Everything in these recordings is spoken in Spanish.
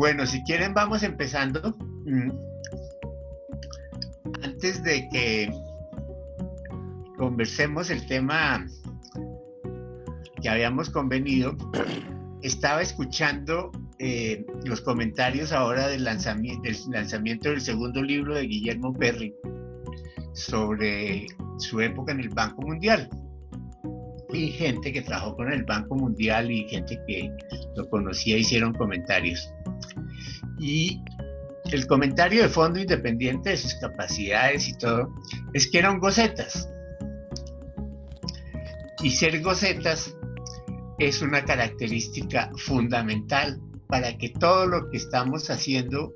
Bueno, si quieren vamos empezando. Antes de que conversemos el tema que habíamos convenido, estaba escuchando los comentarios ahora del lanzamiento del segundo libro de Guillermo Perry sobre su época en el Banco Mundial. Y gente que trabajó con el Banco Mundial y gente que lo conocía hicieron comentarios. Y el comentario de fondo, independiente de sus capacidades y todo, es que eran gocetas. Y ser gocetas es una característica fundamental para que todo lo que estamos haciendo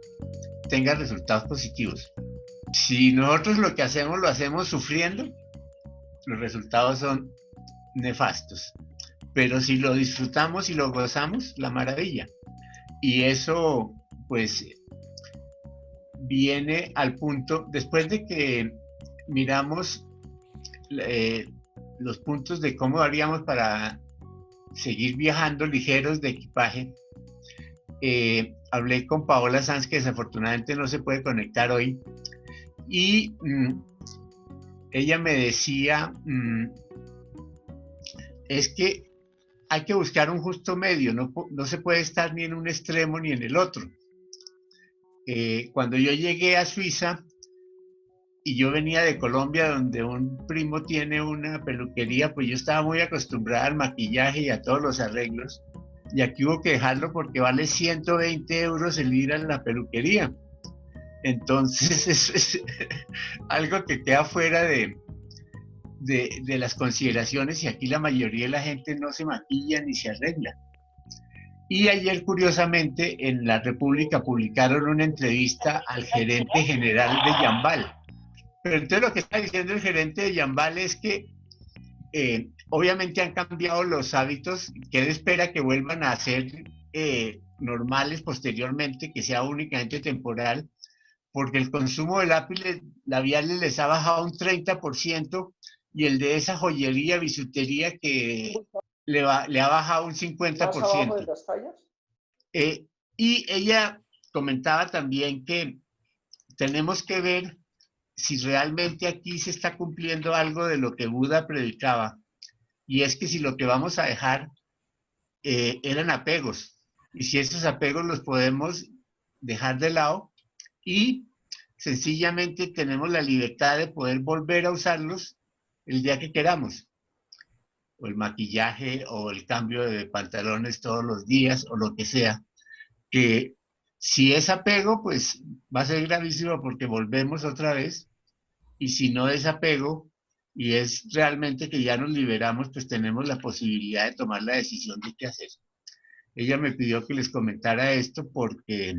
tenga resultados positivos. Si nosotros lo que hacemos lo hacemos sufriendo, los resultados son nefastos. Pero si lo disfrutamos y lo gozamos, la maravilla. Y eso, pues, viene al punto, después de que miramos los puntos de cómo haríamos para seguir viajando ligeros de equipaje, hablé con Paola Sanz, que desafortunadamente no se puede conectar hoy, y ella me decía, es que hay que buscar un justo medio, no se puede estar ni en un extremo ni en el otro. Cuando yo llegué a Suiza, y yo venía de Colombia, donde un primo tiene una peluquería, pues yo estaba muy acostumbrada al maquillaje y a todos los arreglos, y aquí hubo que dejarlo porque vale 120 euros el ir a la peluquería. Entonces es algo que queda fuera de las consideraciones, y aquí la mayoría de la gente no se maquilla ni se arregla. Y ayer, curiosamente, en La República publicaron una entrevista al gerente general de Jambal. Pero entonces lo que está diciendo el gerente de Jambal es que obviamente han cambiado los hábitos, que él espera que vuelvan a ser normales posteriormente, que sea únicamente temporal, porque el consumo de lápices labiales les ha bajado un 30%, y el de esa joyería, bisutería, que le ha bajado un 50%. Y ella comentaba también que tenemos que ver si realmente aquí se está cumpliendo algo de lo que Buda predicaba, y es que si lo que vamos a dejar eran apegos, y si esos apegos los podemos dejar de lado y sencillamente tenemos la libertad de poder volver a usarlos el día que queramos, o el maquillaje o el cambio de pantalones todos los días o lo que sea, que si es apego pues va a ser gravísimo porque volvemos otra vez, y si no es apego y es realmente que ya nos liberamos, pues tenemos la posibilidad de tomar la decisión de qué hacer. Ella me pidió que les comentara esto porque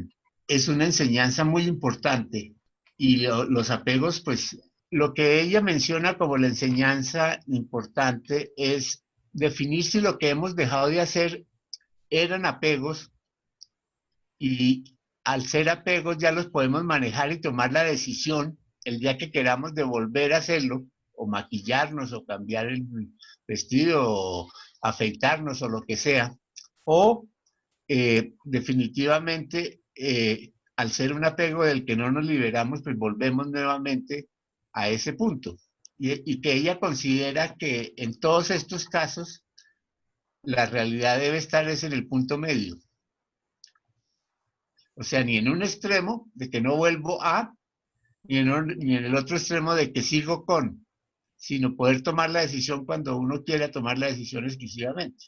es una enseñanza muy importante, y los apegos, pues lo que ella menciona como la enseñanza importante es definir si lo que hemos dejado de hacer eran apegos, y al ser apegos ya los podemos manejar y tomar la decisión el día que queramos de volver a hacerlo, o maquillarnos, o cambiar el vestido, o afeitarnos, o lo que sea, o definitivamente al ser un apego del que no nos liberamos, pues volvemos nuevamente a ese punto. Y que ella considera que en todos estos casos la realidad debe estar en el punto medio. O sea, ni en un extremo de que no vuelvo a, ni en el otro extremo de que sigo con, sino poder tomar la decisión cuando uno quiera tomar la decisión exclusivamente.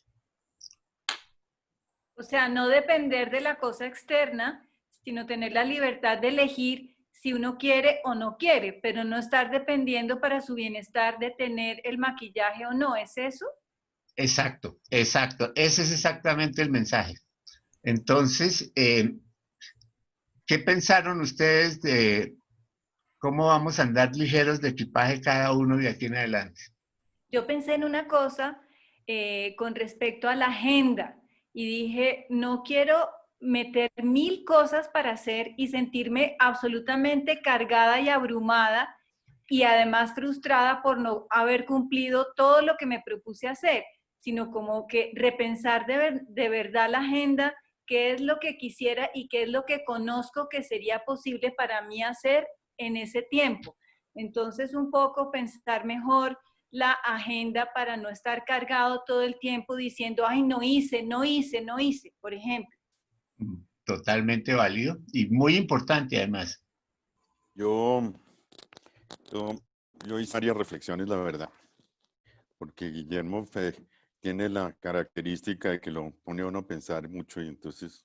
O sea, no depender de la cosa externa, sino tener la libertad de elegir si uno quiere o no quiere, pero no estar dependiendo para su bienestar de tener el maquillaje o no, ¿es eso? Exacto, exacto. Ese es exactamente el mensaje. Entonces, ¿qué pensaron ustedes de cómo vamos a andar ligeros de equipaje cada uno de aquí en adelante? Yo pensé en una cosa con respecto a la agenda y dije, no quiero meter 1000 cosas para hacer y sentirme absolutamente cargada y abrumada, y además frustrada por no haber cumplido todo lo que me propuse hacer, sino como que repensar de verdad la agenda qué es lo que quisiera y qué es lo que conozco que sería posible para mí hacer en ese tiempo. Entonces, un poco pensar mejor la agenda para no estar cargado todo el tiempo diciendo, ay, no hice, no hice, no hice, por ejemplo. Totalmente válido y muy importante además. Yo, yo, yo hice varias reflexiones, la verdad, porque Guillermo tiene la característica de que lo pone a uno a pensar mucho y entonces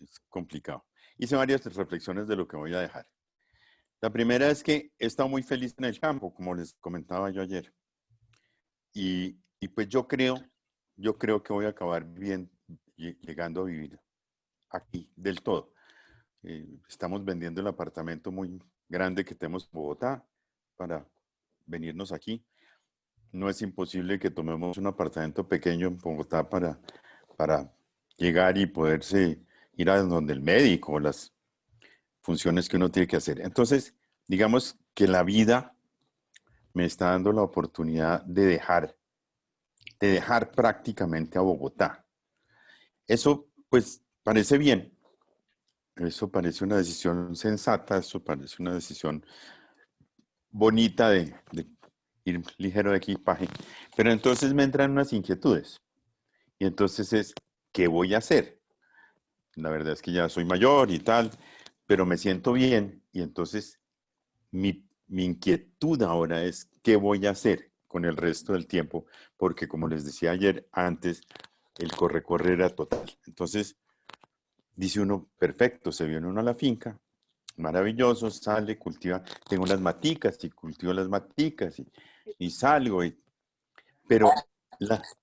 es complicado. Hice varias reflexiones de lo que voy a dejar. La primera es que he estado muy feliz en el campo, como les comentaba yo ayer. Y pues yo creo que voy a acabar bien llegando a vivir aquí del todo. Estamos vendiendo el apartamento muy grande que tenemos en Bogotá para venirnos aquí. No es imposible que tomemos un apartamento pequeño en Bogotá para llegar y poderse ir a donde el médico, las funciones que uno tiene que hacer. Entonces, digamos que la vida me está dando la oportunidad de dejar prácticamente a Bogotá. Eso, pues, parece bien. Eso parece una decisión sensata, eso parece una decisión bonita de ir ligero de equipaje. Pero entonces me entran unas inquietudes. Y entonces es, ¿qué voy a hacer? La verdad es que ya soy mayor y tal, pero me siento bien. Y entonces mi inquietud ahora es, ¿qué voy a hacer con el resto del tiempo? Porque como les decía ayer, antes el corre-corre era total. Entonces, dice uno, perfecto, se viene uno a la finca, maravilloso, sale, cultiva, tengo las maticas y cultivo las maticas y salgo. Pero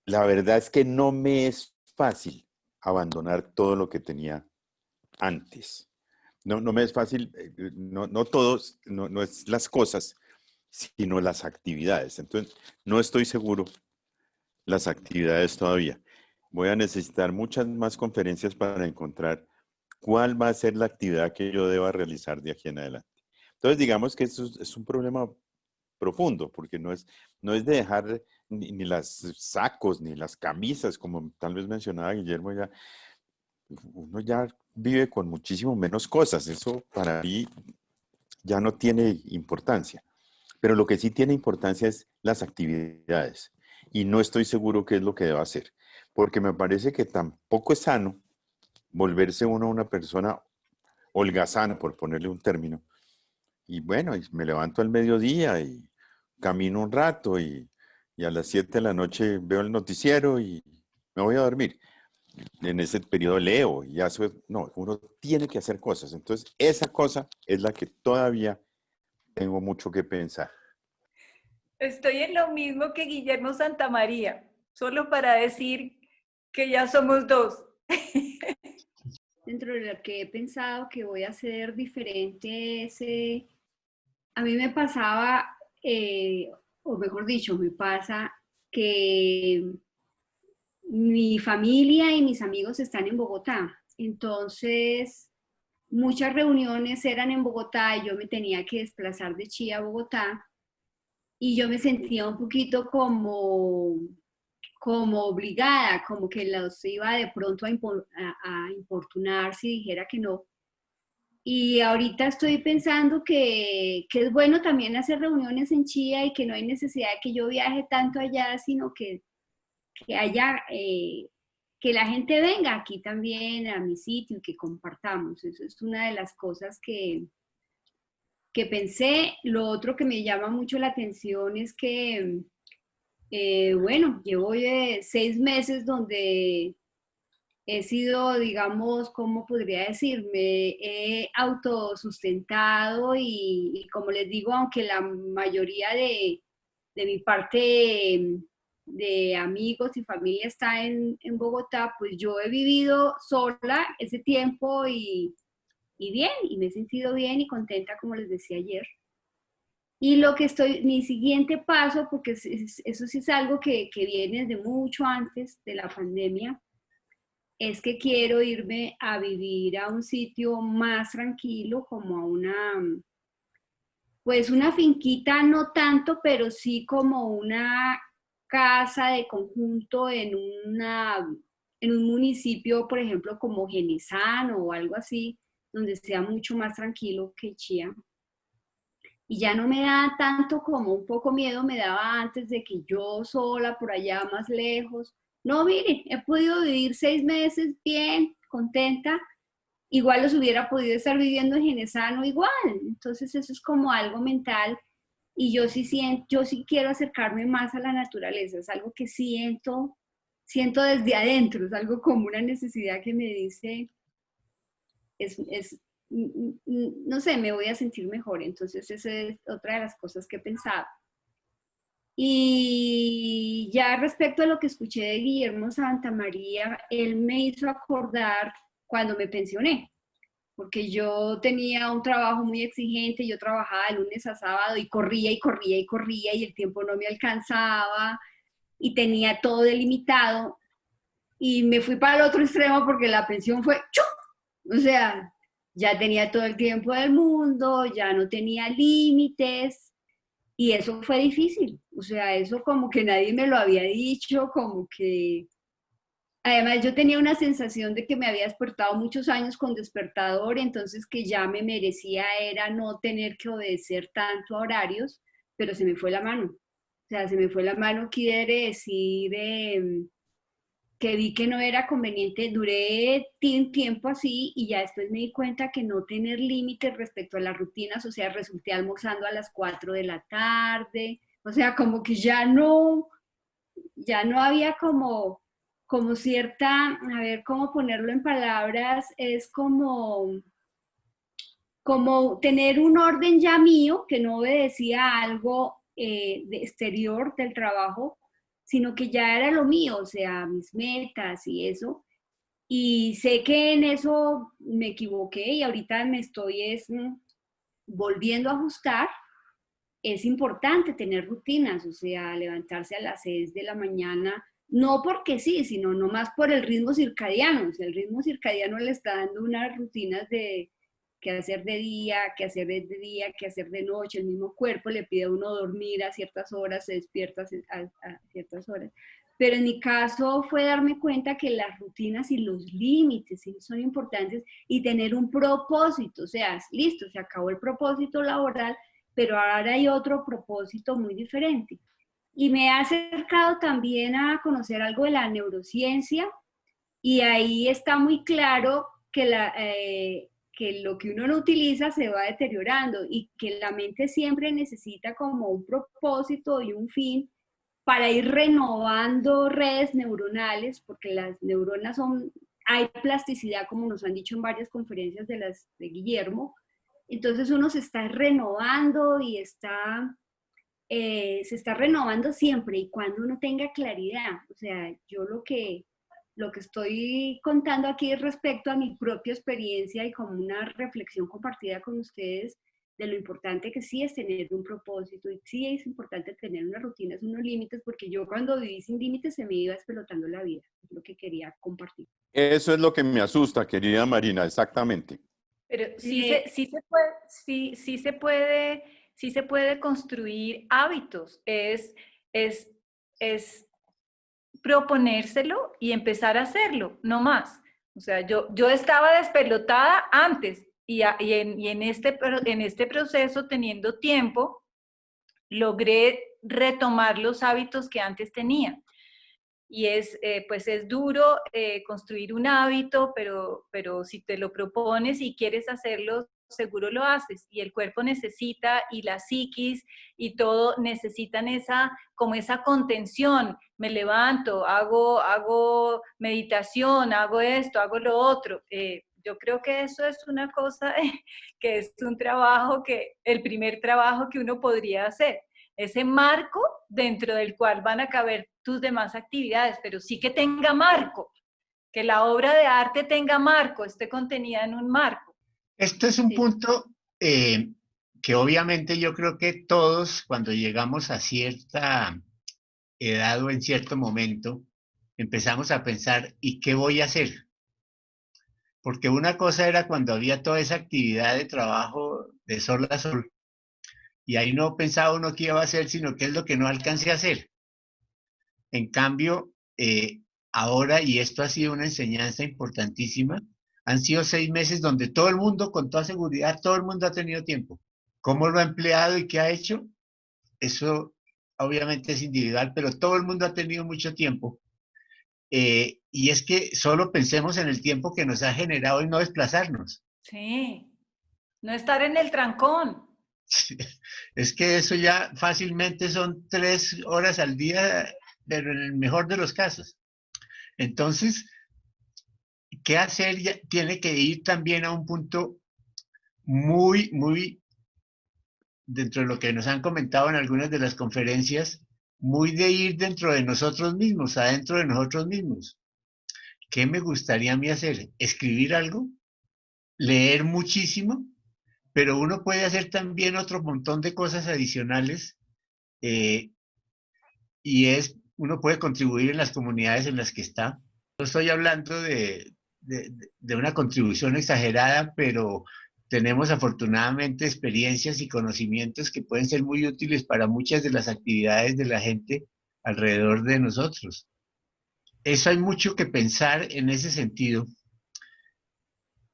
la verdad es que no me es fácil abandonar todo lo que tenía antes. No me es fácil, no todos, no es las cosas, sino las actividades. Entonces, no estoy seguro las actividades todavía. Voy a necesitar muchas más conferencias para encontrar cuál va a ser la actividad que yo deba realizar de aquí en adelante. Entonces, digamos que eso es un problema profundo, porque no es de dejar ni las sacos, ni las camisas, como tal vez mencionaba Guillermo, ya, uno ya vive con muchísimo menos cosas. Eso para mí ya no tiene importancia. Pero lo que sí tiene importancia es las actividades. Y no estoy seguro qué es lo que debo hacer, porque me parece que tampoco es sano volverse uno una persona holgazana, por ponerle un término. Y bueno, me levanto al mediodía y camino un rato y a las 7 de la noche veo el noticiero y me voy a dormir. En ese periodo leo y ya no, uno tiene que hacer cosas. Entonces, esa cosa es la que todavía tengo mucho que pensar. Estoy en lo mismo que Guillermo Santamaría, solo para decir que ya somos dos. Dentro de lo que he pensado que voy a hacer diferente es, a mí me pasaba, o mejor dicho, me pasa que mi familia y mis amigos están en Bogotá. Entonces, muchas reuniones eran en Bogotá y yo me tenía que desplazar de Chía a Bogotá y yo me sentía un poquito como obligada, como que los iba de pronto a importunar si dijera que no. Y ahorita estoy pensando que es bueno también hacer reuniones en Chía y que no hay necesidad de que yo viaje tanto allá, sino que haya, que la gente venga aquí también a mi sitio y que compartamos. Eso es una de las cosas que pensé. Lo otro que me llama mucho la atención es que, bueno, llevo 6 meses donde he sido, digamos, ¿cómo podría decir? Me he autosustentado y como les digo, aunque la mayoría de mi parte de amigos y familia está en Bogotá, pues yo he vivido sola ese tiempo y bien, y me he sentido bien y contenta, como les decía ayer. Y lo que mi siguiente paso, porque eso sí es algo que viene desde mucho antes de la pandemia, es que quiero irme a vivir a un sitio más tranquilo, como a pues una finquita, no tanto, pero sí como una casa de conjunto en una en un municipio, por ejemplo, como Genesano o algo así, donde sea mucho más tranquilo que Chía. Y ya no me da tanto como un poco miedo me daba antes de que yo sola por allá más lejos. No, mire, he podido vivir 6 meses bien, contenta. Igual los hubiera podido estar viviendo en Genesano igual. Entonces eso es como algo mental y yo sí siento, yo sí quiero acercarme más a la naturaleza. Es algo que siento desde adentro, es algo como una necesidad que me dice, no sé, me voy a sentir mejor. Entonces esa es otra de las cosas que he pensado. Y ya respecto a lo que escuché de Guillermo Santamaría, él me hizo acordar cuando me pensioné, porque yo tenía un trabajo muy exigente, yo trabajaba de lunes a sábado y corría y corría y corría y el tiempo no me alcanzaba y tenía todo delimitado y me fui para el otro extremo porque la pensión fue ¡chup! O sea, ya tenía todo el tiempo del mundo, ya no tenía límites y eso fue difícil. O sea, eso como que nadie me lo había dicho, como que además, yo tenía una sensación de que me había despertado muchos años con despertador, entonces que ya me merecía era no tener que obedecer tanto a horarios, pero se me fue la mano. O sea, se me fue la mano, quiere decir que vi que no era conveniente, duré tiempo así y ya después me di cuenta que no tener límites respecto a las rutinas, o sea, resulté almorzando a las 4 de la tarde, o sea, como que ya no había como cierta, a ver cómo ponerlo en palabras, es como tener un orden ya mío que no obedecía a algo de exterior del trabajo, sino que ya era lo mío, o sea, mis metas y eso. Y sé que en eso me equivoqué y ahorita me estoy volviendo a ajustar. Es importante tener rutinas, o sea, levantarse a las 6 de la mañana, no porque sí, sino nomás por el ritmo circadiano. O sea, el ritmo circadiano le está dando unas rutinas de qué hacer de día, qué hacer de día, qué hacer de noche. El mismo cuerpo le pide a uno dormir a ciertas horas, se despierta a ciertas horas. Pero en mi caso fue darme cuenta que las rutinas y los límites sí son importantes y tener un propósito. O sea, listo, se acabó el propósito laboral, pero ahora hay otro propósito muy diferente. Y me ha acercado también a conocer algo de la neurociencia y ahí está muy claro que lo que uno no utiliza se va deteriorando y que la mente siempre necesita como un propósito y un fin para ir renovando redes neuronales, porque las neuronas hay plasticidad, como nos han dicho en varias conferencias de Guillermo. Entonces uno se está renovando y se está renovando siempre y cuando uno tenga claridad. O sea, yo lo que estoy contando aquí es respecto a mi propia experiencia y como una reflexión compartida con ustedes de lo importante que sí es tener un propósito y sí es importante tener unas rutinas, unos límites, porque yo cuando viví sin límites se me iba despelotando la vida. Es lo que quería compartir. Eso es lo que me asusta, querida Marina, exactamente. Pero sí se puede construir hábitos. Es proponérselo y empezar a hacerlo, no más. O sea, yo estaba despelotada antes y en este proceso, teniendo tiempo, logré retomar los hábitos que antes tenía. Y pues es duro construir un hábito, pero si te lo propones y quieres hacerlo, seguro lo haces. Y el cuerpo necesita, y la psiquis, y todo necesitan como esa contención. Me levanto, hago meditación, hago esto, hago lo otro. Yo creo que eso es una cosa que es un trabajo el primer trabajo que uno podría hacer. Ese marco dentro del cual van a caber tus demás actividades, pero sí que tenga marco, que la obra de arte tenga marco, esté contenida en un marco. Esto es un Sí. punto que obviamente yo creo que todos cuando llegamos a cierta edad o en cierto momento empezamos a pensar, ¿y qué voy a hacer? Porque una cosa era cuando había toda esa actividad de trabajo de sol a sol, y ahí no pensaba uno qué iba a hacer, sino qué es lo que no alcancé a hacer. En cambio, ahora, y esto ha sido una enseñanza importantísima, han sido 6 meses donde todo el mundo, con toda seguridad, todo el mundo ha tenido tiempo. ¿Cómo lo ha empleado y qué ha hecho? Eso obviamente es individual, pero todo el mundo ha tenido mucho tiempo. Y es que solo pensemos en el tiempo que nos ha generado y no desplazarnos. Sí, no estar en el trancón. Es que eso ya fácilmente son 3 horas al día, pero en el mejor de los casos. Entonces, ¿qué hacer? Ya tiene que ir también a un punto muy, dentro de lo que nos han comentado en algunas de las conferencias, muy de ir dentro de nosotros mismos, adentro de nosotros mismos. ¿Qué me gustaría a mí hacer? ¿Escribir algo? ¿Leer muchísimo? Pero uno puede hacer también otro montón de cosas adicionales, eh, uno puede contribuir en las comunidades en las que está. No estoy hablando de una contribución exagerada, pero tenemos afortunadamente experiencias y conocimientos que pueden ser muy útiles para muchas de las actividades de la gente alrededor de nosotros. Eso hay mucho que pensar en ese sentido.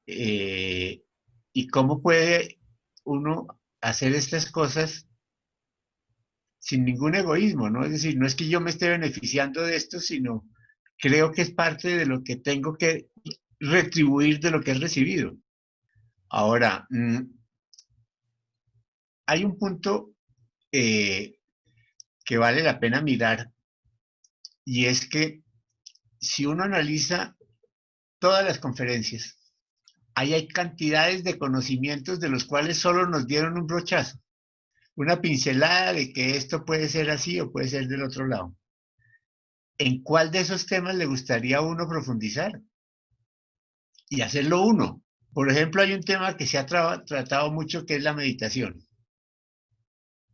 eh, y cómo puede uno hacer estas cosas sin ningún egoísmo, ¿no? Es decir, no es que yo me esté beneficiando de esto, sino creo que es parte de lo que tengo que retribuir de lo que he recibido. Ahora, hay un punto eh, que vale la pena mirar, y es que si uno analiza todas las conferencias, ahí hay cantidades de conocimientos de los cuales solo nos dieron un brochazo, una pincelada de que esto puede ser así o puede ser del otro lado. ¿En cuál de esos temas le gustaría a uno profundizar? Y hacerlo uno. Por ejemplo, hay un tema que se ha tratado mucho que es la meditación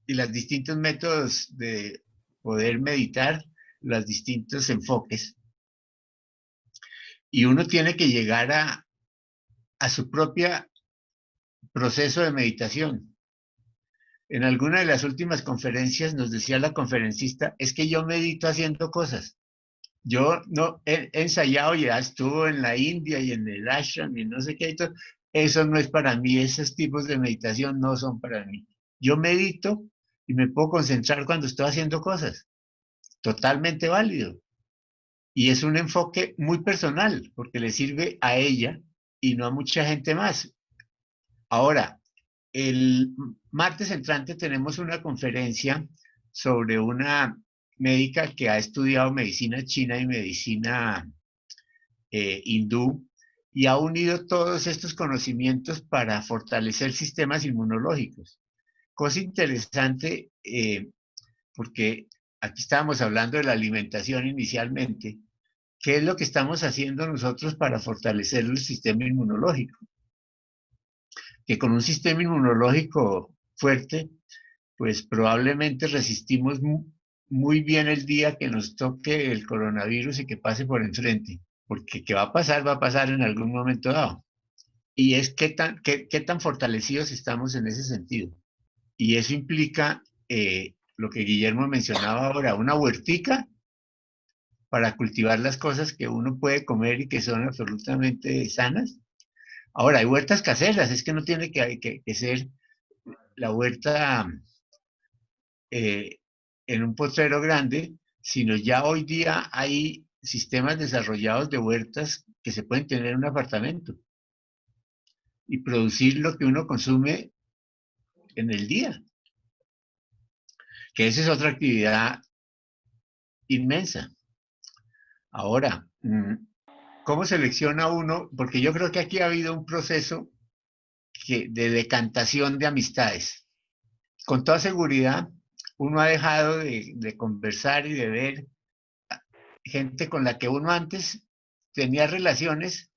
y los distintos métodos de poder meditar, los distintos enfoques. Y uno tiene que llegar a su propio proceso de meditación. En alguna de las últimas conferencias nos decía la conferencista, es que yo medito haciendo cosas. Yo no he ensayado, ya estuvo en la India y en el ashram y no sé qué. Eso no es para mí, esos tipos de meditación no son para mí. Yo medito y me puedo concentrar cuando estoy haciendo cosas. Totalmente válido. Y es un enfoque muy personal, porque le sirve a ella y no a mucha gente más. Ahora, el martes entrante tenemos una conferencia sobre una médica que ha estudiado medicina china y medicina hindú y ha unido todos estos conocimientos para fortalecer sistemas inmunológicos. Cosa interesante, porque aquí estábamos hablando de la alimentación inicialmente. ¿Qué es lo que estamos haciendo nosotros para fortalecer el sistema inmunológico? Que con un sistema inmunológico fuerte, pues probablemente resistimos muy bien el día que nos toque el coronavirus y que pase por enfrente, porque que va a pasar en algún momento dado. Y es qué tan fortalecidos estamos en ese sentido. Y eso implica lo que Guillermo mencionaba ahora, una huertica para cultivar las cosas que uno puede comer y que son absolutamente sanas. Ahora, hay huertas caseras, es que no tiene que ser la huerta eh, en un potrero grande, sino ya hoy día hay sistemas desarrollados de huertas que se pueden tener en un apartamento y producir lo que uno consume en el día, que esa es otra actividad inmensa. Ahora, ¿cómo selecciona uno? Porque yo creo que aquí ha habido un proceso de decantación de amistades. Con toda seguridad, uno ha dejado de conversar y de ver gente con la que uno antes tenía relaciones,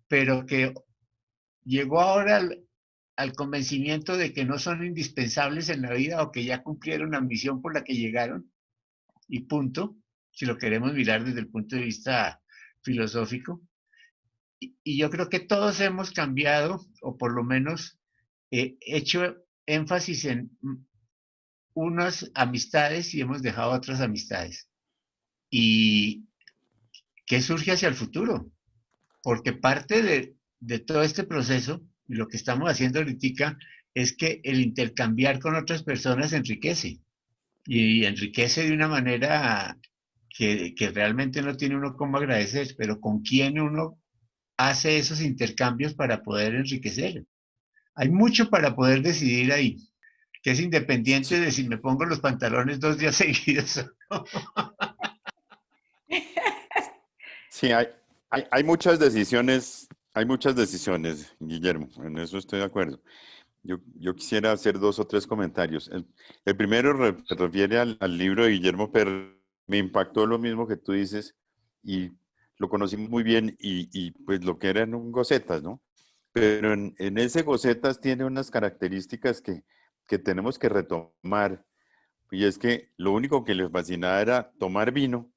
pero que llegó ahora al convencimiento de que no son indispensables en la vida o que ya cumplieron la misión por la que llegaron y punto, si lo queremos mirar desde el punto de vista filosófico. Y yo creo que todos hemos cambiado, o por lo menos hecho énfasis en unas amistades y hemos dejado otras amistades. Y ¿qué surge hacia el futuro? Porque parte de todo este proceso, y lo que estamos haciendo ahorita, es que el intercambiar con otras personas enriquece, y enriquece de una manera que realmente no tiene uno cómo agradecer, pero con quién uno hace esos intercambios para poder enriquecer. Hay mucho para poder decidir ahí, que es independiente Sí, de si me pongo los pantalones 2 días seguidos. sí, hay muchas decisiones, Guillermo, en eso estoy de acuerdo. Yo quisiera hacer dos o tres comentarios. El primero se refiere al libro de Guillermo Perry. Me impactó lo mismo que tú dices y lo conocimos muy bien y pues lo que eran un gocetas, ¿no? Pero en ese gocetas tiene unas características que tenemos que retomar y es que lo único que le fascinaba era tomar vino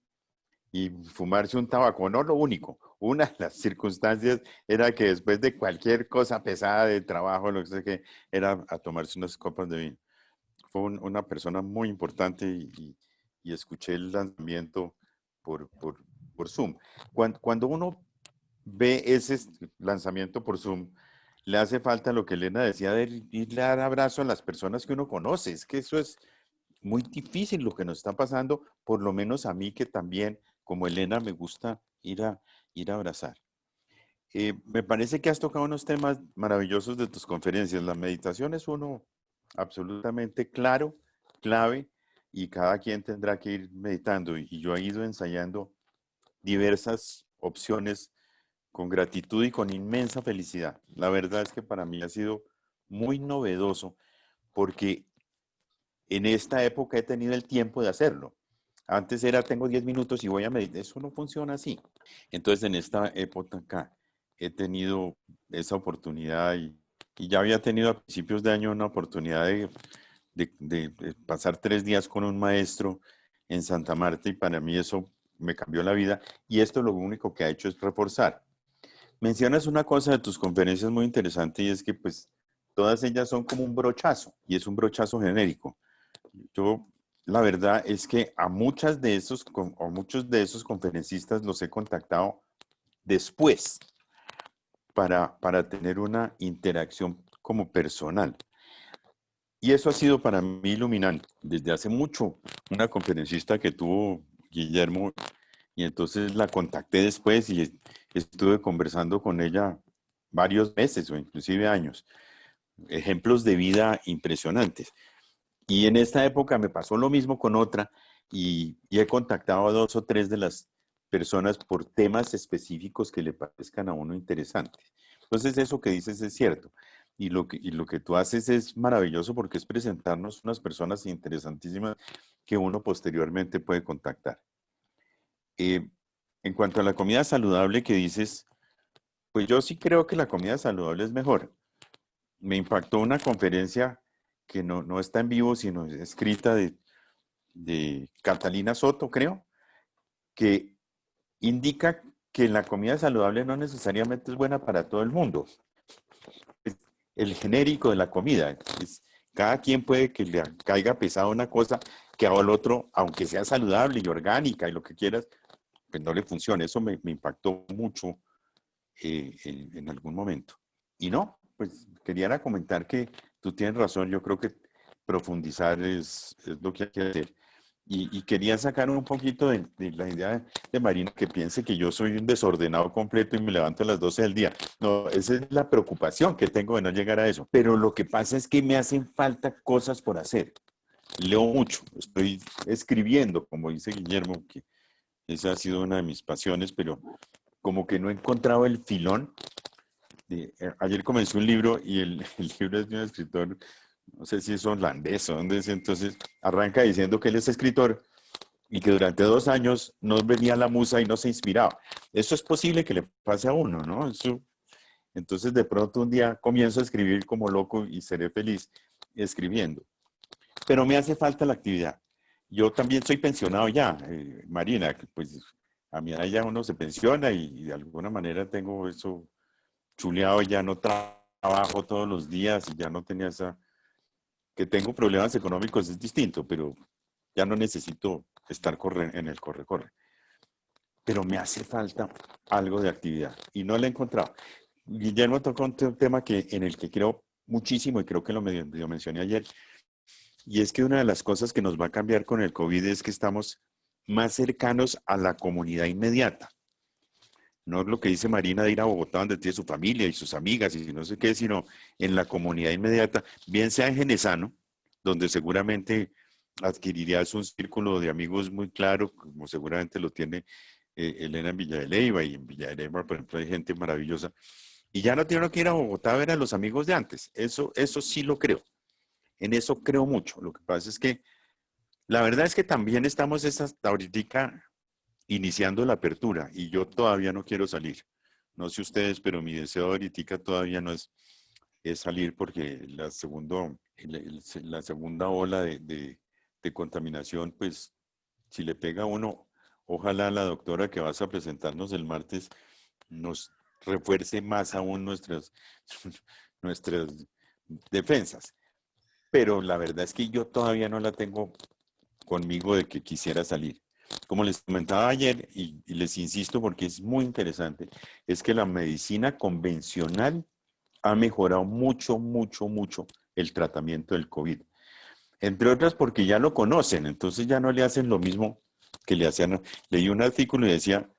y fumarse un tabaco, no lo único. Una de las circunstancias era que después de cualquier cosa pesada de trabajo, lo que sea que era a tomarse unas copas de vino. Fue una persona muy importante y escuché el lanzamiento por, por, por Zoom. Cuando uno ve ese lanzamiento por Zoom, le hace falta lo que Elena decía de irle a dar abrazo a las personas que uno conoce. Es que eso es muy difícil lo que nos está pasando, por lo menos a mí que también, como Elena, me gusta ir a abrazar. Me parece que has tocado unos temas maravillosos de tus conferencias. La meditación es uno absolutamente claro, clave, y cada quien tendrá que ir meditando. Y yo he ido ensayando diversas opciones con gratitud y con inmensa felicidad. La verdad es que para mí ha sido muy novedoso porque en esta época he tenido el tiempo de hacerlo. Antes era, tengo 10 minutos y voy a meditar. Eso no funciona así. Entonces, en esta época acá, he tenido esa oportunidad y ya había tenido a principios de año una oportunidad de pasar 3 días con un maestro en Santa Marta y para mí eso me cambió la vida y esto lo único que ha hecho es reforzar. Mencionas una cosa de tus conferencias muy interesante y es que pues todas ellas son como un brochazo y es un brochazo genérico. Yo, la verdad es que a muchos de esos conferencistas los he contactado después para tener una interacción como personal. Y eso ha sido para mí iluminante. Desde hace mucho, una conferencista que tuvo Guillermo, y entonces la contacté después y estuve conversando con ella varios meses o inclusive años. Ejemplos de vida impresionantes. Y en esta época me pasó lo mismo con otra y he contactado a 2 o 3 de las personas por temas específicos que le parezcan a uno interesantes. Entonces eso que dices es cierto. Y lo que tú haces es maravilloso porque es presentarnos unas personas interesantísimas que uno posteriormente puede contactar. En cuanto a la comida saludable que dices, pues yo sí creo que la comida saludable es mejor. Me impactó una conferencia que no está en vivo, sino escrita de Catalina Soto, creo, que indica que la comida saludable no necesariamente es buena para todo el mundo. Es el genérico de la comida. Cada quien puede que le caiga pesado una cosa que al otro, aunque sea saludable y orgánica y lo que quieras, pues no le funciona. Eso me impactó mucho en algún momento. Y no, pues quería comentar que tú tienes razón, yo creo que profundizar es lo que hay que hacer. Y quería sacar un poquito de la idea de Marina que piense que yo soy un desordenado completo y me levanto a las 12 del día. No, esa es la preocupación que tengo de no llegar a eso. Pero lo que pasa es que me hacen falta cosas por hacer. Leo mucho, estoy escribiendo, como dice Guillermo, que esa ha sido una de mis pasiones, pero como que no he encontrado el filón. Ayer comencé un libro y el libro es de un escritor, no sé si es holandés o dónde es, entonces arranca diciendo que él es escritor y que durante 2 años no venía la musa y no se inspiraba. Eso es posible que le pase a uno, ¿no? Entonces de pronto un día comienzo a escribir como loco y seré feliz escribiendo. Pero me hace falta la actividad. Yo también soy pensionado ya, Marina, pues a mi edad ya uno se pensiona y de alguna manera tengo eso chuleado, ya no trabajo todos los días y ya no tenía esa... Que tengo problemas económicos es distinto, pero ya no necesito estar en el corre-corre. pero me hace falta algo de actividad y no la he encontrado. Guillermo tocó un tema en el que creo muchísimo y creo que lo medio mencioné ayer, y es que una de las cosas que nos va a cambiar con el COVID es que estamos más cercanos a la comunidad inmediata. No es lo que dice Marina de ir a Bogotá donde tiene su familia y sus amigas y no sé qué, sino en la comunidad inmediata, bien sea en Genesano, donde seguramente adquirirías un círculo de amigos muy claro, como seguramente lo tiene Elena en Villa de Leyva, y en Villa de Leyva, por ejemplo, hay gente maravillosa. Y ya no tiene que ir a Bogotá a ver a los amigos de antes. Eso sí lo creo. En eso creo mucho. Lo que pasa es que la verdad es que también estamos ahorita iniciando la apertura y yo todavía no quiero salir. No sé ustedes, pero mi deseo ahorita todavía no es salir porque la segunda ola de contaminación, pues si le pega a uno, ojalá la doctora que vas a presentarnos el martes nos refuerce más aún nuestras defensas. Pero la verdad es que yo todavía no la tengo conmigo de que quisiera salir. Como les comentaba ayer, y les insisto porque es muy interesante, es que la medicina convencional ha mejorado mucho, mucho, mucho el tratamiento del COVID. Entre otras porque ya lo conocen, entonces ya no le hacen lo mismo que le hacían. Leí un artículo y decía,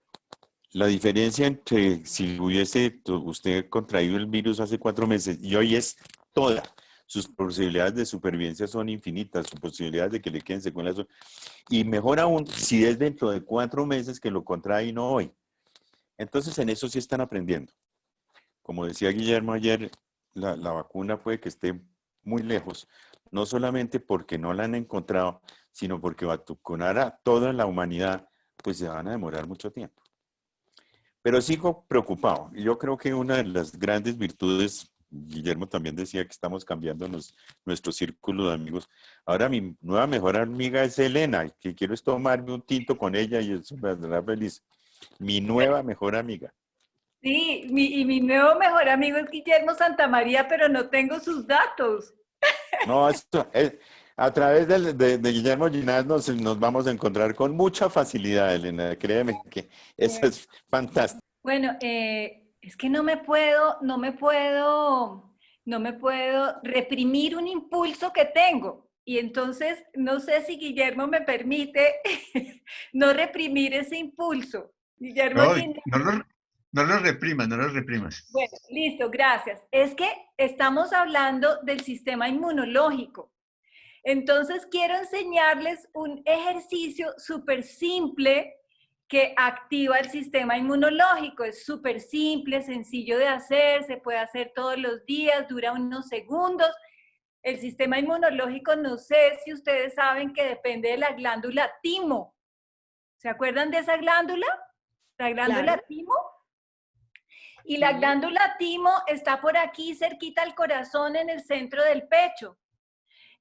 la diferencia entre si hubiese usted contraído el virus hace 4 meses y hoy es toda. Sus posibilidades de supervivencia son infinitas, sus posibilidades de que le queden secuelas son... Y mejor aún, si es dentro de 4 meses que lo contrae y no hoy. Entonces, en eso sí están aprendiendo. Como decía Guillermo ayer, la vacuna puede que esté muy lejos, no solamente porque no la han encontrado, sino porque vacunar a toda la humanidad, pues se van a demorar mucho tiempo. Pero sigo preocupado. Yo creo que una de las grandes virtudes, Guillermo también decía que estamos cambiando nuestro círculo de amigos. Ahora mi nueva mejor amiga es Elena, y que quiero es tomarme un tinto con ella y eso me hará feliz. Mi nueva mejor amiga. Sí, mi nuevo mejor amigo es Guillermo Santamaría, pero no tengo sus datos. No, a través de Guillermo Ginás nos vamos a encontrar con mucha facilidad, Elena. Créeme que eso es fantástico. Bueno, es que no me puedo reprimir un impulso que tengo. Y entonces, no sé si Guillermo me permite no reprimir ese impulso. Guillermo No, Ginás. no lo reprimas, no lo reprimas. Bueno, listo, gracias. Es que estamos hablando del sistema inmunológico. Entonces, quiero enseñarles un ejercicio súper simple que activa el sistema inmunológico. Es súper simple, sencillo de hacer, se puede hacer todos los días, dura unos segundos. El sistema inmunológico, no sé si ustedes saben que depende de la glándula timo. ¿Se acuerdan de esa glándula? La glándula Claro. timo. Y la glándula timo está por aquí cerquita al corazón en el centro del pecho.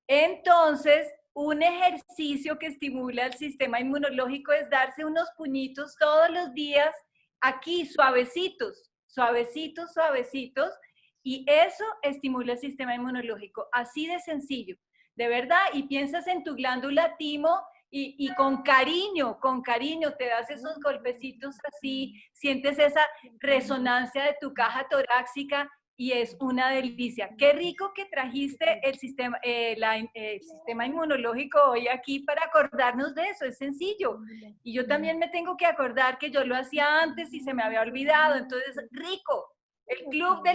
Entonces, un ejercicio que estimula el sistema inmunológico es darse unos puñitos todos los días aquí, suavecitos, suavecitos, suavecitos, y eso estimula el sistema inmunológico. Así de sencillo, de verdad, y piensas en tu glándula timo y con cariño te das esos golpecitos así, sientes esa resonancia de tu caja torácica y es una delicia. Qué rico que trajiste el sistema inmunológico hoy aquí para acordarnos de eso, es sencillo. Y yo también me tengo que acordar que yo lo hacía antes y se me había olvidado, entonces rico. El club de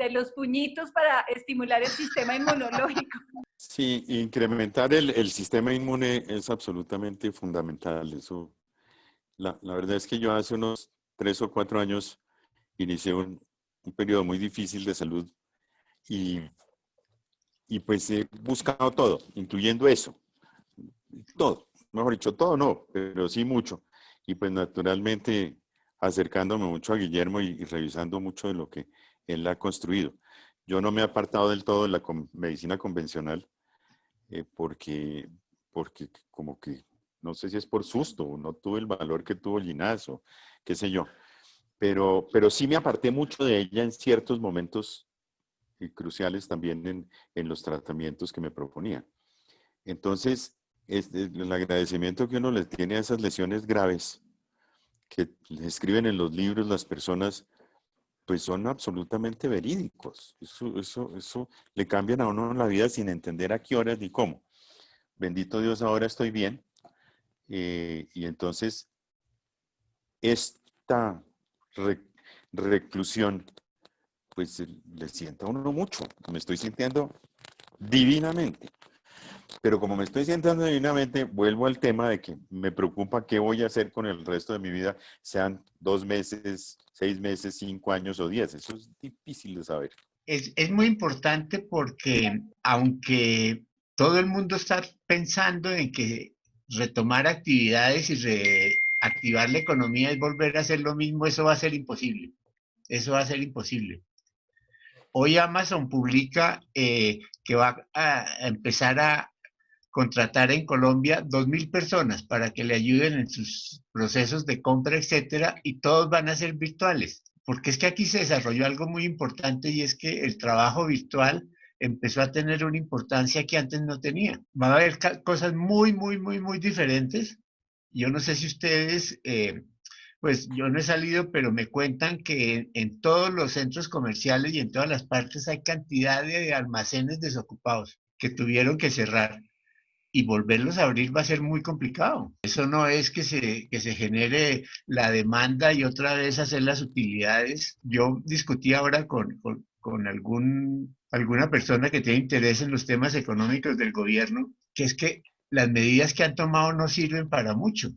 los puñitos para estimular el sistema inmunológico. Sí, incrementar el sistema inmune es absolutamente fundamental. Eso, la verdad es que yo hace unos 3 o 4 años inicié un periodo muy difícil de salud y pues he buscado todo, incluyendo eso. Todo, mejor dicho, todo no, pero sí mucho. Y pues naturalmente acercándome mucho a Guillermo y revisando mucho de lo que él ha construido. Yo no me he apartado del todo de la medicina convencional porque como que, no sé si es por susto, no tuve el valor que tuvo Ginás o qué sé yo, pero sí me aparté mucho de ella en ciertos momentos cruciales también en los tratamientos que me proponía. Entonces, el agradecimiento que uno le tiene a esas lesiones graves que escriben en los libros las personas, pues son absolutamente verídicos. Eso le cambian a uno la vida sin entender a qué horas ni cómo. Bendito Dios, ahora estoy bien. Y entonces, esta reclusión, pues le sienta a uno mucho. Me estoy sintiendo divinamente. Pero como me estoy sintiendo divinamente, vuelvo al tema de que me preocupa qué voy a hacer con el resto de mi vida, sean 2 meses, 6 meses, 5 años o 10. Eso es difícil de saber. Es muy importante porque aunque todo el mundo está pensando en que retomar actividades y reactivar la economía es volver a hacer lo mismo, eso va a ser imposible. Eso va a ser imposible. Hoy Amazon publica que va a empezar a contratar en Colombia 2.000 personas para que le ayuden en sus procesos de compra, etcétera, y todos van a ser virtuales. Porque es que aquí se desarrolló algo muy importante y es que el trabajo virtual empezó a tener una importancia que antes no tenía. Van a haber cosas muy, muy, muy, muy diferentes. Yo no sé si ustedes, pues yo no he salido, pero me cuentan que en todos los centros comerciales y en todas las partes hay cantidad de almacenes desocupados que tuvieron que cerrar y volverlos a abrir va a ser muy complicado. Eso no es que se genere la demanda y otra vez hacer las utilidades. Yo discutí ahora con alguna persona que tiene interés en los temas económicos del gobierno, que es que las medidas que han tomado no sirven para mucho,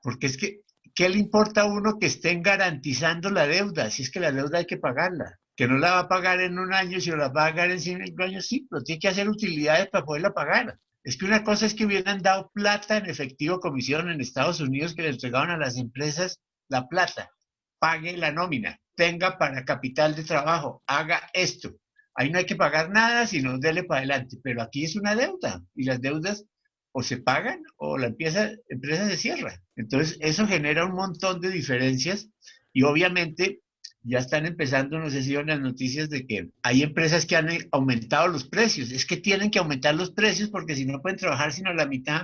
porque es que, ¿qué le importa a uno que estén garantizando la deuda? Si es que la deuda hay que pagarla. Que no la va a pagar en un año, si no la va a pagar en 5 años, sí, pero tiene que hacer utilidades para poderla pagar. Es que una cosa es que hubieran dado plata en efectivo, comisión en Estados Unidos, que le entregaban a las empresas la plata, pague la nómina, tenga para capital de trabajo, haga esto. Ahí no hay que pagar nada, sino dele para adelante. Pero aquí es una deuda y las deudas o se pagan o la empresa se cierra. Entonces, eso genera un montón de diferencias y obviamente ya están empezando, no sé si en las noticias de que hay empresas que han aumentado los precios. Es que tienen que aumentar los precios porque si no pueden trabajar sino la mitad,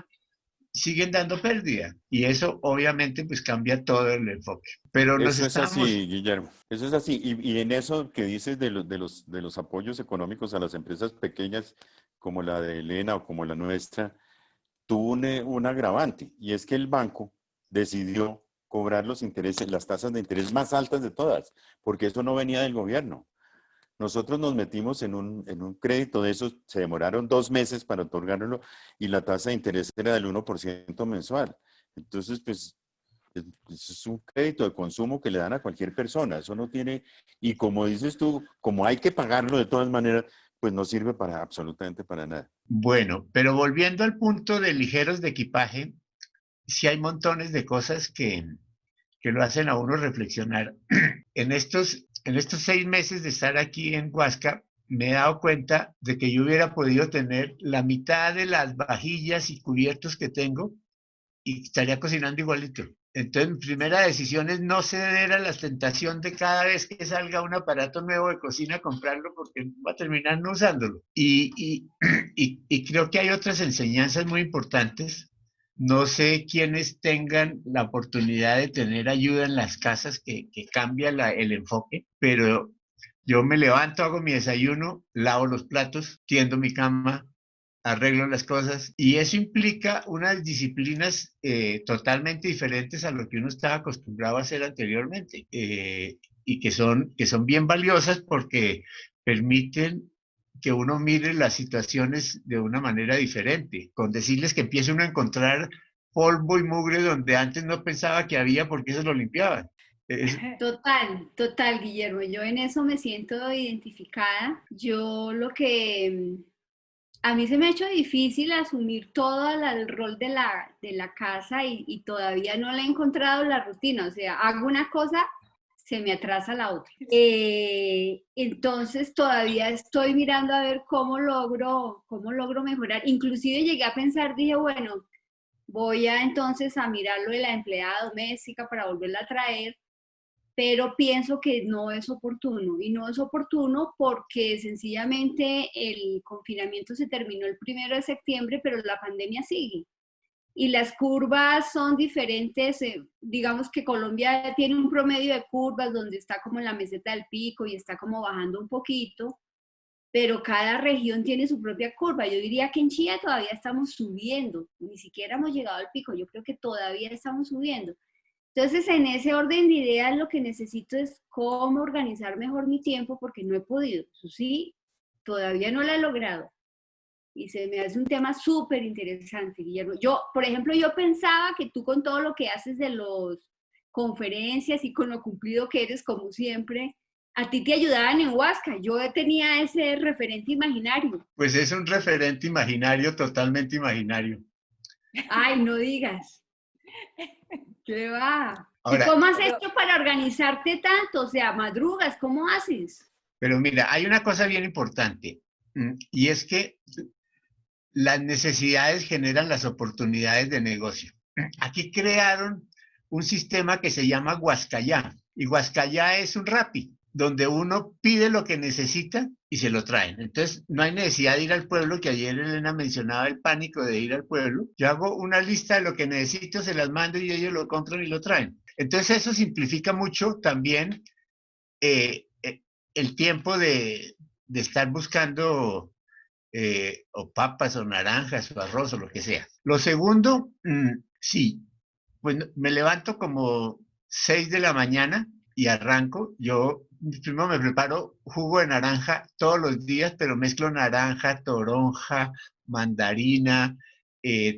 siguen dando pérdida. Y eso obviamente pues cambia todo el enfoque. Pero nos Eso es estamos... así, Guillermo. Eso es así. Y en eso que dices de los apoyos económicos a las empresas pequeñas, como la de Elena o como la nuestra, tuvo un agravante, y es que el banco decidió cobrar los intereses, las tasas de interés más altas de todas, porque eso no venía del gobierno. Nosotros nos metimos en un crédito de esos, se demoraron 2 meses para otorgarlo y la tasa de interés era del 1% mensual. Entonces, pues, eso es un crédito de consumo que le dan a cualquier persona. Eso no tiene, y como dices tú, como hay que pagarlo de todas maneras, pues no sirve para absolutamente para nada. Bueno, pero volviendo al punto de ligeros de equipaje, sí hay montones de cosas que lo hacen a uno reflexionar. En estos 6 meses de estar aquí en Huasca, me he dado cuenta de que yo hubiera podido tener la mitad de las vajillas y cubiertos que tengo y estaría cocinando igualito. Entonces, mi primera decisión es no ceder a la tentación de cada vez que salga un aparato nuevo de cocina, comprarlo porque va a terminar no usándolo. Y creo que hay otras enseñanzas muy importantes. No sé quiénes tengan la oportunidad de tener ayuda en las casas que cambia el enfoque, pero yo me levanto, hago mi desayuno, lavo los platos, tiendo mi cama, arreglo las cosas y eso implica unas disciplinas totalmente diferentes a lo que uno estaba acostumbrado a hacer anteriormente y que son bien valiosas porque permiten que uno mire las situaciones de una manera diferente, con decirles que empiece uno a encontrar polvo y mugre donde antes no pensaba que había porque eso lo limpiaban. Total, total, Guillermo. Yo en eso me siento identificada. Yo lo que a mí se me ha hecho difícil asumir todo el rol de la casa y todavía no le he encontrado la rutina. O sea, hago una cosa, se me atrasa la otra. Entonces todavía estoy mirando a ver cómo logro mejorar. Inclusive llegué a pensar, dije, bueno, voy a entonces a mirar lo de la empleada doméstica para volverla a traer, pero pienso que no es oportuno y no es oportuno porque sencillamente el confinamiento se terminó el 1 de septiembre, pero la pandemia sigue. y las curvas son diferentes. Digamos que Colombia tiene un promedio de curvas donde está como en la meseta del Pico y está como bajando un poquito, pero cada región tiene su propia curva. Yo diría que en Chía todavía estamos subiendo, ni siquiera hemos llegado al pico, yo creo que todavía estamos subiendo. Entonces, en ese orden de ideas, lo que necesito es cómo organizar mejor mi tiempo, porque no he podido. Eso sí, todavía no lo he logrado. Y se me hace un tema súper interesante, Guillermo. Yo, por ejemplo, yo pensaba que tú con todo lo que haces de las conferencias y con lo cumplido que eres, como siempre, a ti te ayudaban en Huasca. Yo tenía ese referente imaginario. Pues es un referente imaginario, totalmente imaginario. Ay, no digas. ¿Qué va? ¿Y Ahora, cómo has hecho para organizarte tanto? O sea, madrugas, ¿cómo haces? pero mira, hay una cosa bien importante, y es que las necesidades generan las oportunidades de negocio. Aquí crearon un sistema que se llama Huascayá, y Huascayá es un Rappi, donde uno pide lo que necesita y se lo traen. Entonces, no hay necesidad de ir al pueblo, que ayer Elena mencionaba el pánico de ir al pueblo. Yo hago una lista de lo que necesito, se las mando y ellos lo compran y lo traen. Entonces, eso simplifica mucho también el tiempo de estar buscando o papas o naranjas o arroz o lo que sea. Lo segundo, sí, pues me levanto como 6 de la mañana y arranco. Yo primero me preparo jugo de naranja todos los días, pero mezclo naranja, toronja, mandarina,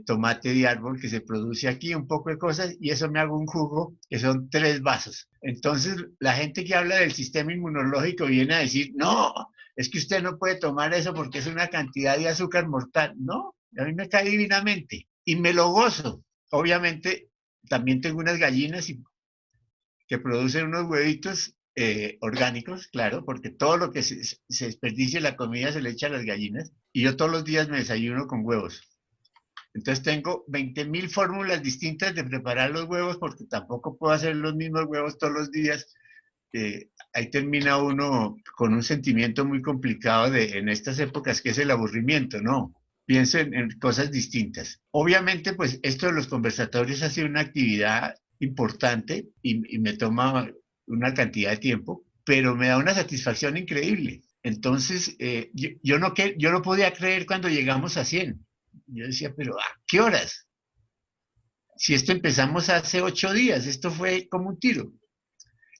tomate de árbol que se produce aquí, un poco de cosas, y eso me hago un jugo que son 3 vasos. Entonces, la gente que habla del sistema inmunológico viene a decir, no, es que usted no puede tomar eso porque es una cantidad de azúcar mortal. No, a mí me cae divinamente y me lo gozo. Obviamente, también tengo unas gallinas que producen unos huevitos orgánicos, claro, porque todo lo que se desperdicia en la comida se le echa a las gallinas. Y yo todos los días me desayuno con huevos. Entonces tengo 20.000 fórmulas distintas de preparar los huevos porque tampoco puedo hacer los mismos huevos todos los días. Ahí termina uno con un sentimiento muy complicado en estas épocas, que es el aburrimiento, ¿no? Pienso en cosas distintas. Obviamente, pues esto de los conversatorios ha sido una actividad importante y me toma una cantidad de tiempo, pero me da una satisfacción increíble. Entonces, yo no podía creer cuando llegamos a 100. Yo decía, pero ¿a qué horas? Si esto empezamos hace 8 días, esto fue como un tiro.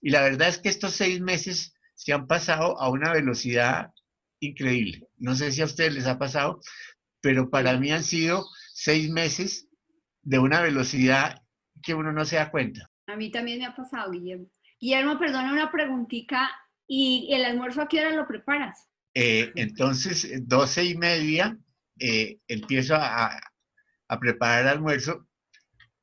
Y la verdad es que estos 6 meses se han pasado a una velocidad increíble. No sé si a ustedes les ha pasado, pero para mí han sido 6 meses de una velocidad que uno no se da cuenta. A mí también me ha pasado, Guillermo. Guillermo, perdona una preguntita. ¿Y el almuerzo a qué hora lo preparas? Entonces, 12:30, empiezo a preparar almuerzo.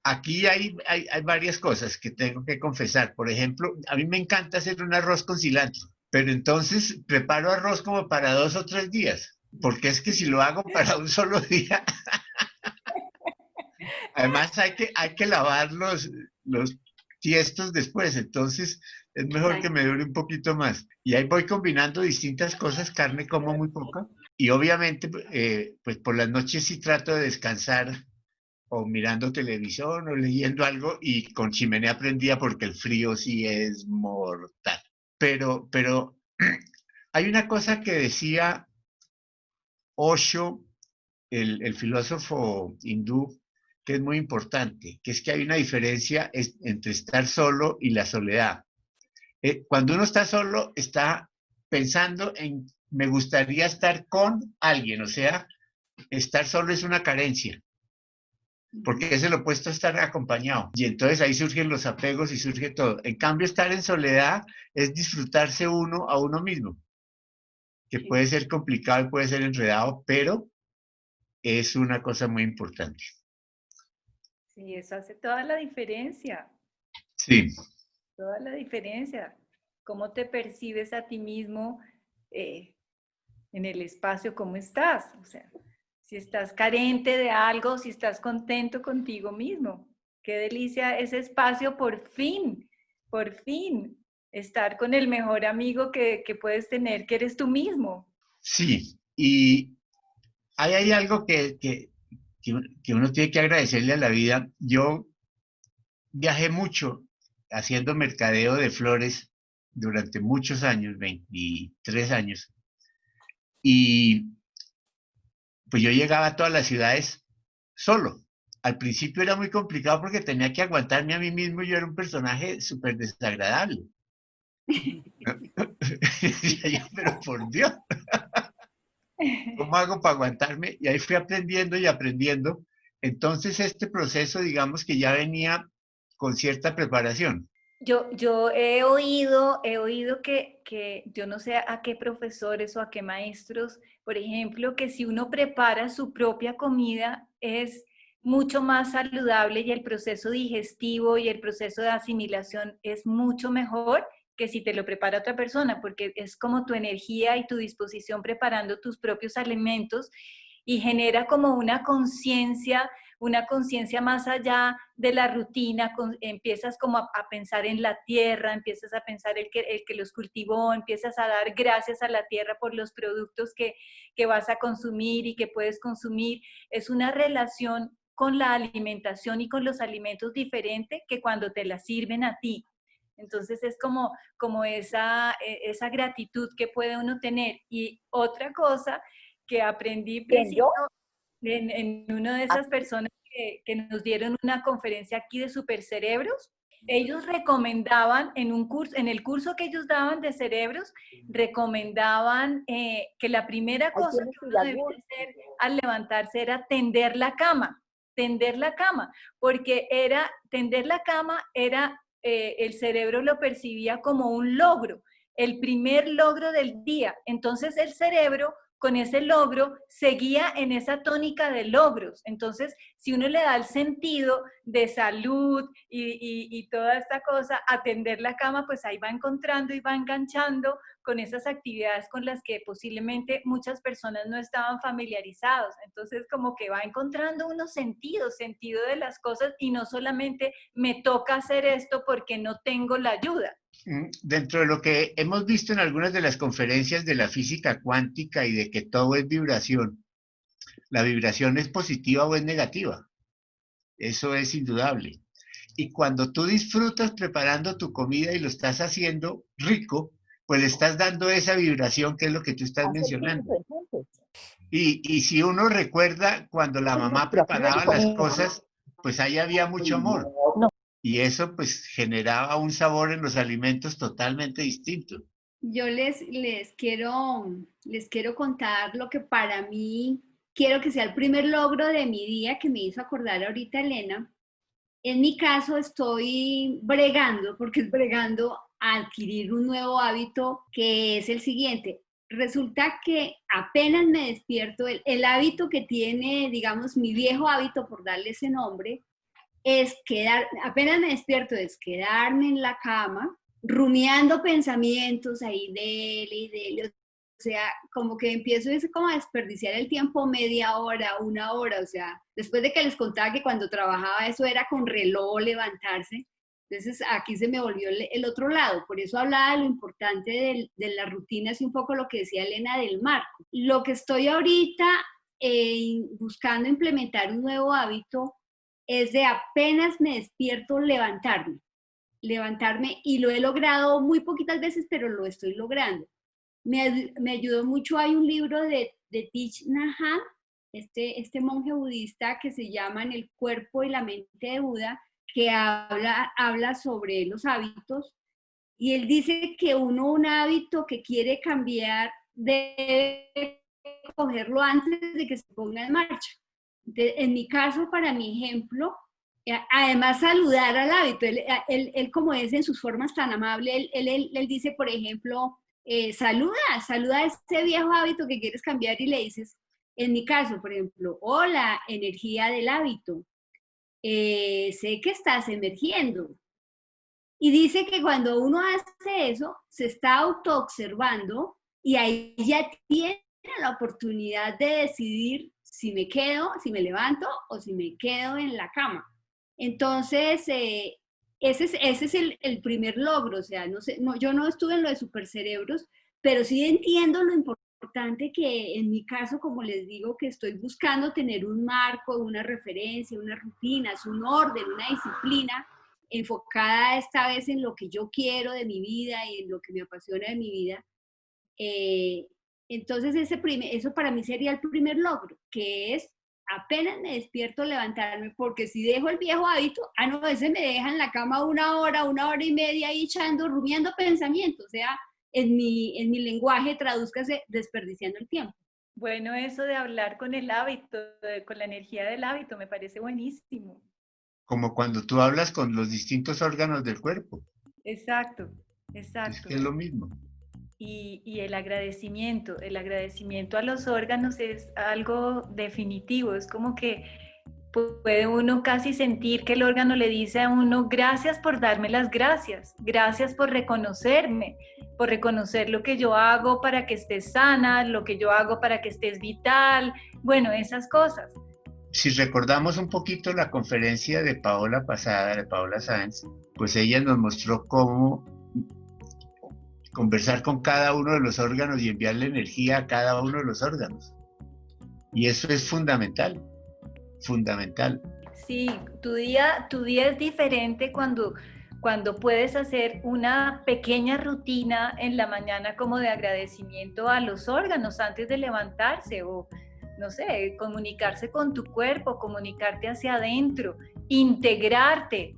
Aquí hay varias cosas que tengo que confesar. Por ejemplo, a mí me encanta hacer un arroz con cilantro, pero entonces preparo arroz como para 2 o 3 días, porque es que si lo hago para un solo día, además hay que lavar los tiestos después, entonces es mejor que me dure un poquito más. Y ahí voy combinando distintas cosas, carne como muy poca, y obviamente pues por las noches sí trato de descansar o mirando televisión o leyendo algo, y con chimenea prendida porque el frío sí es mortal. Pero hay una cosa que decía Osho, el filósofo hindú, que es muy importante, que es que hay una diferencia entre estar solo y la soledad. Cuando uno está solo, está pensando en, me gustaría estar con alguien, o sea, estar solo es una carencia, porque es el opuesto a estar acompañado. Y entonces ahí surgen los apegos y surge todo. En cambio, estar en soledad es disfrutarse uno a uno mismo, que puede ser complicado y puede ser enredado, pero es una cosa muy importante. Sí, eso hace toda la diferencia. Sí. Toda la diferencia. Cómo te percibes a ti mismo en el espacio, cómo estás. O sea, si estás carente de algo, si estás contento contigo mismo. Qué delicia ese espacio, por fin, estar con el mejor amigo que puedes tener, que eres tú mismo. Sí, y hay algo que que uno tiene que agradecerle a la vida. Yo viajé mucho haciendo mercadeo de flores durante muchos años, 23 años, y pues yo llegaba a todas las ciudades solo. Al principio era muy complicado porque tenía que aguantarme a mí mismo, yo era un personaje súper desagradable. Decía yo, pero por Dios, ¿cómo hago para aguantarme? Y ahí fui aprendiendo y aprendiendo. Entonces este proceso, digamos que ya venía con cierta preparación. Yo he oído que yo no sé a qué profesores o a qué maestros, por ejemplo, que si uno prepara su propia comida es mucho más saludable y el proceso digestivo y el proceso de asimilación es mucho mejor que si te lo prepara otra persona, porque es como tu energía y tu disposición preparando tus propios alimentos y genera como una conciencia más allá de la rutina, empiezas como a pensar en la tierra, empiezas a pensar el que los cultivó, empiezas a dar gracias a la tierra por los productos que vas a consumir y que puedes consumir. Es una relación con la alimentación y con los alimentos diferente que cuando te la sirven a ti. Entonces es como esa gratitud que puede uno tener. Y otra cosa que aprendí preciso en una de esas personas que nos dieron una conferencia aquí de supercerebros. Ellos recomendaban en el curso que ellos daban de cerebros, recomendaban que la primera cosa que uno debía hacer al levantarse era tender la cama, porque tender la cama era, el cerebro lo percibía como un logro, el primer logro del día. Entonces el cerebro con ese logro seguía en esa tónica de logros. Entonces, si uno le da el sentido de salud y toda esta cosa, atender la cama, pues ahí va encontrando y va enganchando con esas actividades con las que posiblemente muchas personas no estaban familiarizados. Entonces, como que va encontrando unos sentido de las cosas y no solamente me toca hacer esto porque no tengo la ayuda. Dentro de lo que hemos visto en algunas de las conferencias de la física cuántica y de que todo es vibración, la vibración es positiva o es negativa. Eso es indudable. Y cuando tú disfrutas preparando tu comida y lo estás haciendo rico, pues le estás dando esa vibración que es lo que tú estás mencionando. Y si uno recuerda cuando la mamá preparaba las cosas, pues ahí había mucho amor. Y eso pues generaba un sabor en los alimentos totalmente distinto. Yo les quiero contar lo que para mí quiero que sea el primer logro de mi día que me hizo acordar ahorita Elena. En mi caso estoy bregando, porque es bregando a adquirir un nuevo hábito que es el siguiente. Resulta que apenas me despierto, el hábito que tiene, digamos, mi viejo hábito, por darle ese nombre, apenas me despierto, es quedarme en la cama, rumiando pensamientos ahí de él y de él. O sea, como que empiezo como a desperdiciar el tiempo media hora, una hora, o sea, después de que les contaba que cuando trabajaba eso era con reloj levantarse, entonces aquí se me volvió el otro lado, por eso hablaba de lo importante de las rutinas y un poco lo que decía Elena del marco. Lo que estoy ahorita buscando implementar un nuevo hábito es de apenas me despierto levantarme y lo he logrado muy poquitas veces, pero lo estoy logrando. Me ayudó mucho, hay un libro de Thich Nhat Hanh, este monje budista que se llama En el cuerpo y la mente de Buda, que habla sobre los hábitos, y él dice que un hábito que quiere cambiar debe cogerlo antes de que se ponga en marcha. En mi caso, para mi ejemplo, además saludar al hábito, él como es en sus formas tan amable, él dice, por ejemplo, saluda a ese viejo hábito que quieres cambiar y le dices, en mi caso, por ejemplo, hola, energía del hábito, sé que estás emergiendo. Y dice que cuando uno hace eso, se está autoobservando y ahí ya tiene la oportunidad de decidir si me quedo, si me levanto o si me quedo en la cama. Entonces, ese es el primer logro. O sea, no sé, yo no estuve en lo de supercerebros, pero sí entiendo lo importante importante que en mi caso, como les digo, que estoy buscando tener un marco, una referencia, unas rutinas, un orden, una disciplina enfocada esta vez en lo que yo quiero de mi vida y en lo que me apasiona de mi vida. Eh, entonces eso para mí sería el primer logro, que es apenas me despierto levantarme, porque si dejo el viejo hábito, no, ese me deja en la cama una hora y media ahí echando, rumiando pensamientos, o sea, en mi lenguaje tradúzcase desperdiciando el tiempo. Bueno, eso de hablar con el hábito, con la energía del hábito, me parece buenísimo. Como cuando tú hablas con los distintos órganos del cuerpo. Exacto, Es exacto. que es lo mismo. Y el agradecimiento a los órganos es algo definitivo, es como que puede uno casi sentir que el órgano le dice a uno, gracias por darme las gracias por reconocerme, por reconocer lo que yo hago para que estés sana, lo que yo hago para que estés vital, bueno, esas cosas. Si recordamos un poquito la conferencia de Paola pasada, de Paola Sáenz, pues ella nos mostró cómo conversar con cada uno de los órganos y enviarle energía a cada uno de los órganos. Y eso es fundamental, fundamental. Sí, tu día es diferente cuando puedes hacer una pequeña rutina en la mañana como de agradecimiento a los órganos antes de levantarse o, no sé, comunicarse con tu cuerpo, comunicarte hacia adentro, integrarte.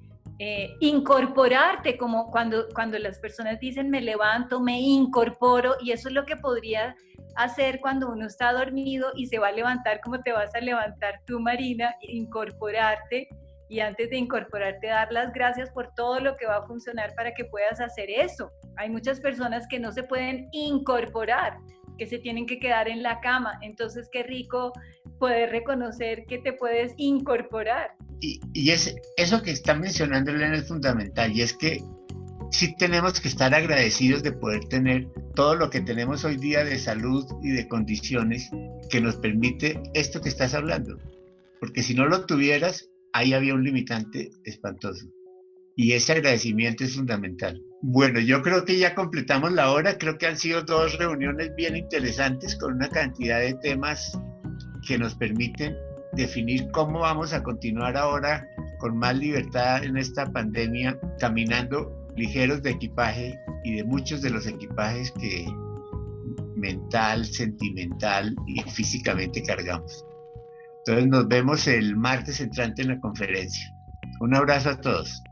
Incorporarte, como cuando las personas dicen me levanto, me incorporo, y eso es lo que podría hacer cuando uno está dormido y se va a levantar como te vas a levantar tú, Marina, incorporarte, y antes de incorporarte dar las gracias por todo lo que va a funcionar para que puedas hacer eso. Hay muchas personas que no se pueden incorporar, que se tienen que quedar en la cama, entonces qué rico poder reconocer que te puedes incorporar. Y eso que está mencionando Elena es fundamental, y es que sí tenemos que estar agradecidos de poder tener todo lo que tenemos hoy día de salud y de condiciones que nos permite esto que estás hablando, porque si no lo tuvieras, ahí había un limitante espantoso, y ese agradecimiento es fundamental. Bueno, yo creo que ya completamos la hora, creo que han sido 2 reuniones bien interesantes con una cantidad de temas que nos permiten definir cómo vamos a continuar ahora con más libertad en esta pandemia, caminando ligeros de equipaje y de muchos de los equipajes que mental, sentimental y físicamente cargamos. Entonces nos vemos el martes entrante en la conferencia. Un abrazo a todos.